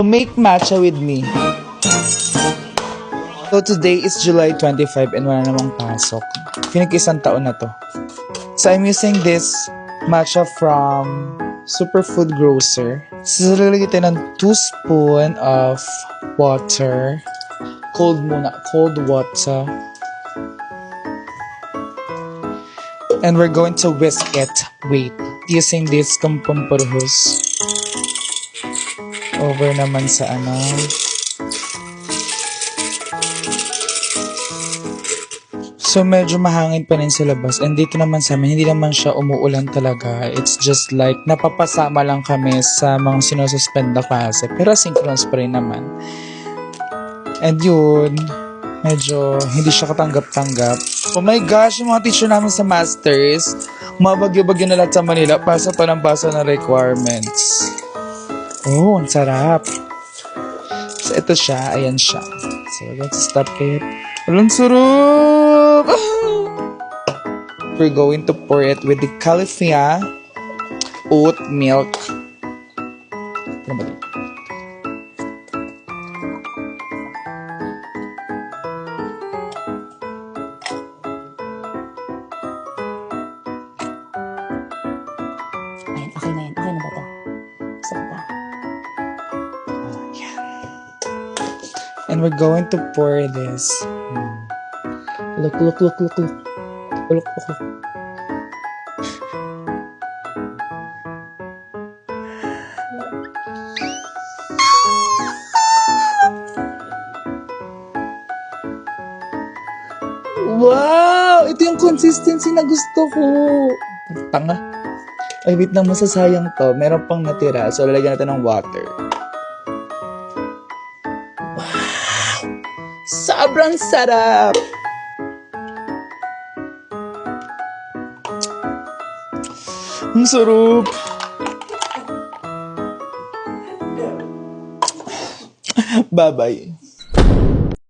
Make matcha with me. So today is July 25 and wala namang pasok. Feeling ko isang taon na to. So I'm using this matcha from Superfood Grocer. So lalagyan tayo ng 2 spoon of water. Cold water. And we're going to whisk it. Wait. Using this Kampamparhus. Over naman sa ano. So medyo mahangin pa rin sa labas. And dito naman sa amin, hindi naman siya umuulan talaga. It's just like napapasama lang kami sa mga sinususpend na klase. Pero synchronous pa rin naman. And yun, medyo hindi siya katanggap-tanggap. Oh my gosh, yung mga teacher namin sa masters, mabagyo-bagyo na lahat sa Manila para sa panambasa ng requirements. Oh, ang sarap. So ito siya, ayan siya. So let's stop it. Walang sarap! We're going to pour it with the Califia oat milk. Ano ba ito? Ayun, okay na yun. Okay na ba ito? Gusto ko pa. And we're going to pour this. Look. Look. Wow! Ito yung consistency na gusto ko. Tanga. Ay, wait lang, masasayang to. Meron pang natira. So, lalagyan natin ng water. Wow! Sobrang sarap! Ang sarap! Bye-bye.